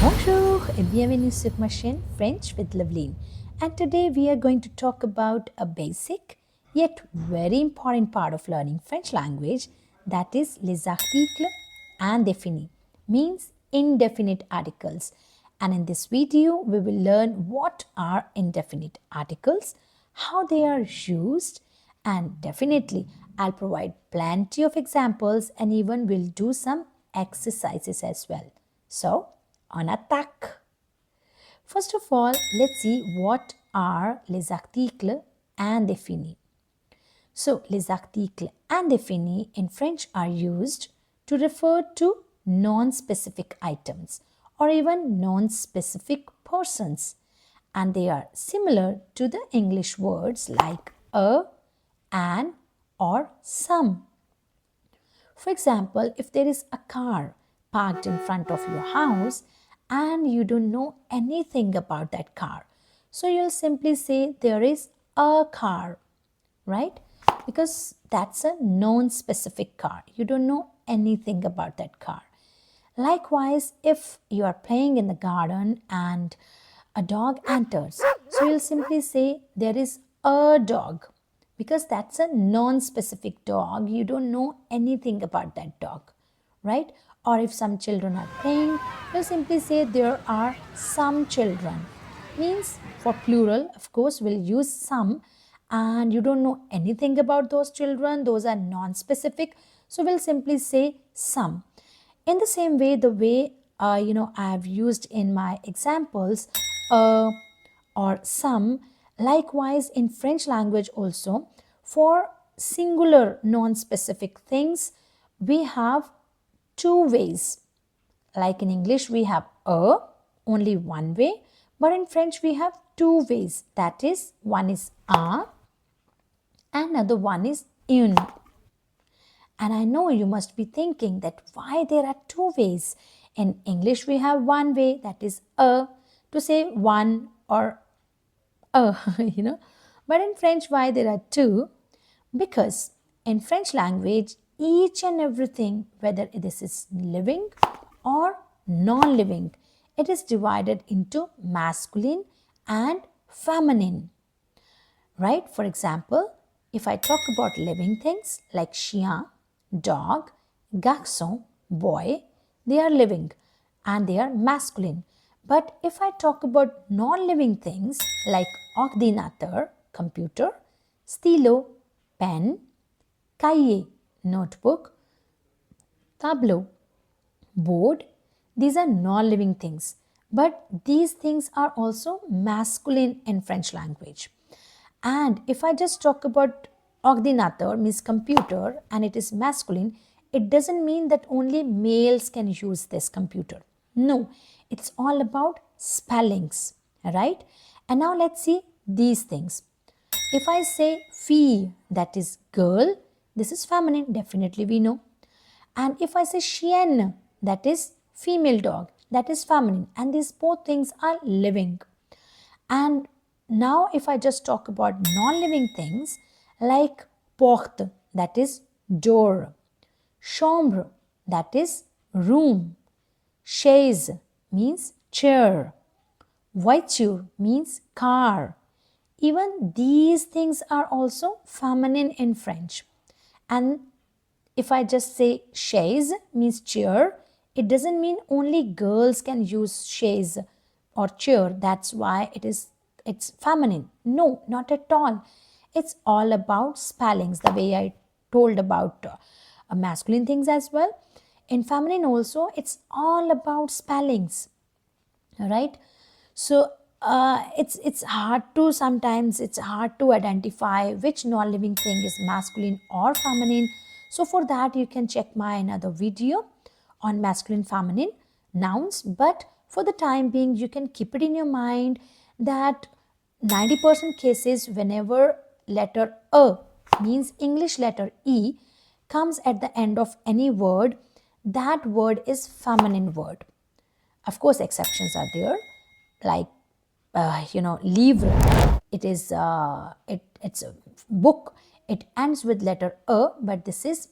Bonjour et bienvenue sur ma chaîne French with Loveline. And today we are going to talk about a basic yet very important part of learning French language, that is les articles indéfinis, means indefinite articles. And in this video we will learn what are indefinite articles, how they are used, and definitely I'll provide plenty of examples and even will do some exercises as well. So, on attaque. First of all, let's see what are les articles indéfinis. So, les articles indéfinis in French are used to refer to non-specific items or even non-specific persons, and they are similar to the English words like a, an, or some. For example, if there is a car parked in front of your house and you don't know anything about that car, so you'll simply say there is a car, right? Because that's a non-specific car. You don't know anything about that car. Likewise, if you are playing in the garden and a dog enters, so you'll simply say there is a dog, because that's a non-specific dog. You don't know anything about that dog, right? Or if some children are playing, you'll simply say there are some children. Means for plural, of course, we'll use some, and you don't know anything about those children. Those are non-specific. So we'll simply say some. In the same way, the way I have used in my examples, or some, likewise in French language also, for singular non-specific things, we have two ways. Like in English, we have a, only one way, but in French, we have two ways. That is, one is un, and another one is une. And I know you must be thinking that why there are two ways. In English, we have one way, that is a, to say one or a, But in French, why there are two? Because in French language, each and everything, whether this is living or non-living, it is divided into masculine and feminine. Right? For example, if I talk about living things like chien, dog, garçon, boy, they are living and they are masculine. But if I talk about non-living things like ordinateur, computer, stylo, pen, cahier, notebook, tableau, board, these are non-living things. But these things are also masculine in French language. And if I just talk about ordinateur, means computer, and it is masculine, it doesn't mean that only males can use this computer. No, it's all about spellings, right? And now let's see these things. If I say fille, that is girl, this is feminine, definitely we know. And if I say chienne, that is female dog, that is feminine. And these both things are living. And now if I just talk about non-living things like porte, that is door, chambre, that is room, chaise means chair, voiture means car. Even these things are also feminine in French. And if I just say chaise means chair, it doesn't mean only girls can use chaise or chair. That's why it's feminine. No, not at all. It's all about spellings, the way I told about masculine things as well. In feminine also, it's all about spellings, right? So it's hard to sometimes it's hard to identify which non-living thing is masculine or feminine. So for that you can check my another video on masculine feminine nouns. But for the time being, you can keep it in your mind that 90% cases, whenever letter a, means English letter E, comes at the end of any word, that word is feminine word. Of course, exceptions are there, like livre. It is it's a book. It ends with letter a, but this is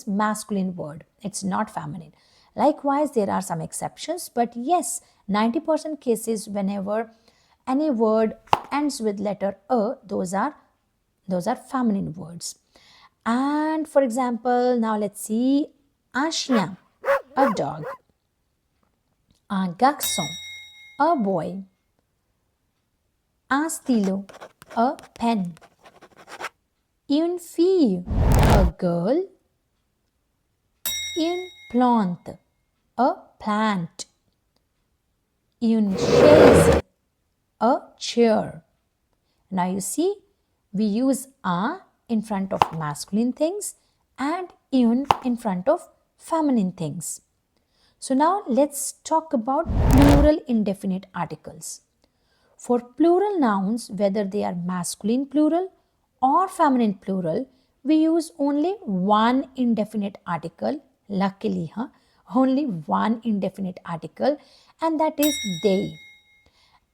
masculine word. It's not feminine. Likewise, there are some exceptions, but yes, 90% cases whenever any word ends with letter a, those are feminine words. And for example, now let's see un chien, a dog, un garçon, a boy, un stylo, a pen, une fille, a girl, une plante, a plant, une chaise, a chair. Now you see, we use a in front of masculine things and une in front of feminine things. So now let's talk about plural indefinite articles. For plural nouns, whether they are masculine plural or feminine plural, we use only one indefinite article. Luckily, only one indefinite article, and that is they.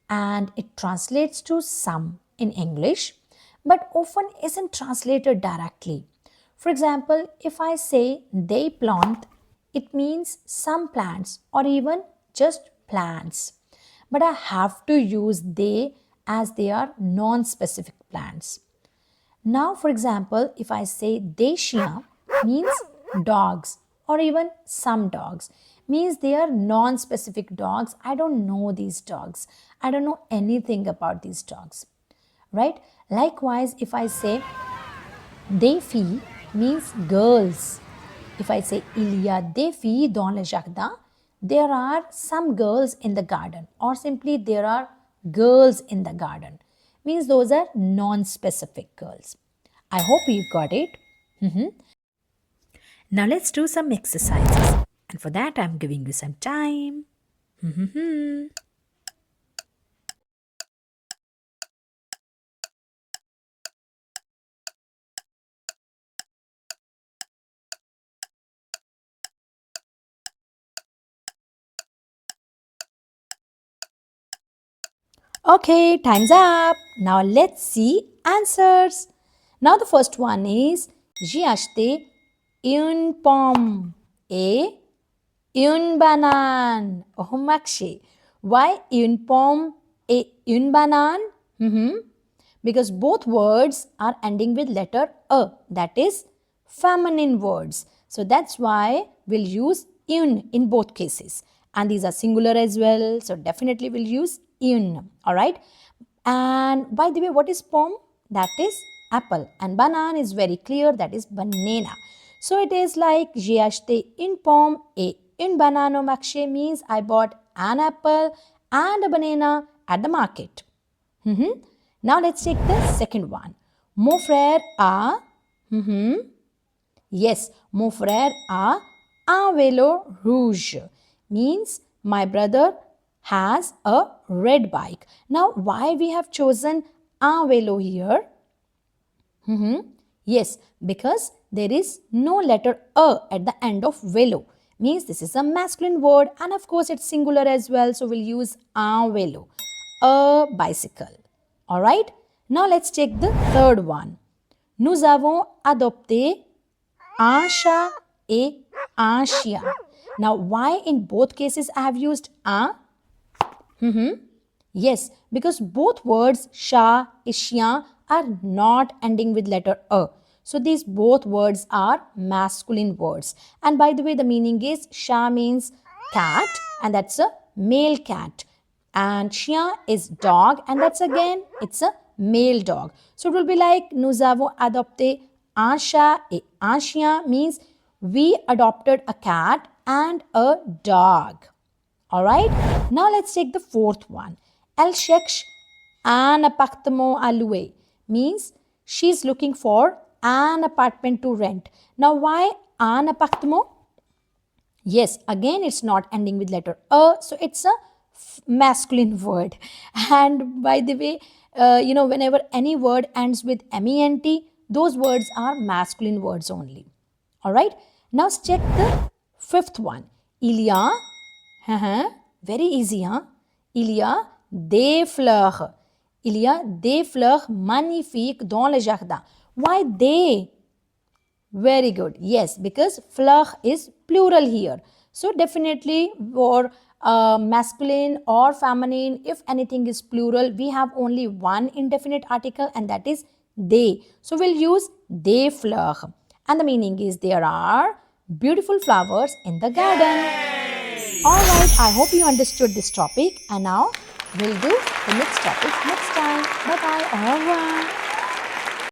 And it translates to some in English, but often isn't translated directly. For example, if I say they plant, it means some plants or even just plants. But I have to use they as they are non-specific plants. Now, for example, if I say they chien means dogs or even some dogs, means they are non-specific dogs. I don't know these dogs. I don't know anything about these dogs, right? Likewise, if I say des filles means girls. If I say il y a des filles dans le jardin, there are some girls in the garden, or simply there are girls in the garden, means those are non-specific girls. I hope you got it. Now let's do some exercises, and for that I'm giving you some time. Okay, time's up. Now let's see answers. Now the first one is j'ai acheté une pomme et une banane. Oh, Makshi. Why une pomme et une banane? Because both words are ending with letter a, that is feminine words. So that's why we'll use une in both cases. And these are singular as well. So definitely we'll use une. Alright. And by the way, what is pomme? That is apple. And banana is very clear. That is banana. So it is like j'ai acheté une pomme et une banane au marché means I bought an apple and a banana at the market. Now let's take the second one. Mon frère a, yes, mon frère a un vélo rouge. Means my brother has a red bike. Now why we have chosen un vélo here? Yes, because there is no letter a at the end of vélo. Means this is a masculine word and of course it's singular as well. So we'll use un vélo, a bicycle. Alright, now let's take the third one. Nous avons adopté un chat et un chien. Now, why in both cases I have used un? Yes, because both words chat and chien are not ending with letter a. So these both words are masculine words. And by the way, the meaning is chat means cat and that's a male cat. And chien is dog and that's again, it's a male dog. So it will be like nous avons adopté un chat et un chien means we adopted a cat and a dog. Alright, now let's take the fourth one. Elle cherche un appartement à louer means she's looking for an apartment to rent. Now why un appartement? Yes, again it's not ending with letter a, so it's a masculine word. And by the way, whenever any word ends with ment, those words are masculine words only. Alright, now let's check the fifth one. Il y a, very easy, Il y a des fleurs. Il y a des fleurs magnifiques dans le jardin. Why they? Very good. Yes, because fleur is plural here. So definitely for masculine or feminine, if anything is plural, we have only one indefinite article, and that is they. So we'll use they fleurs. And the meaning is there are beautiful flowers in the garden. Alright, I hope you understood this topic, and now we'll do the next topic next time. Bye bye. Au revoir.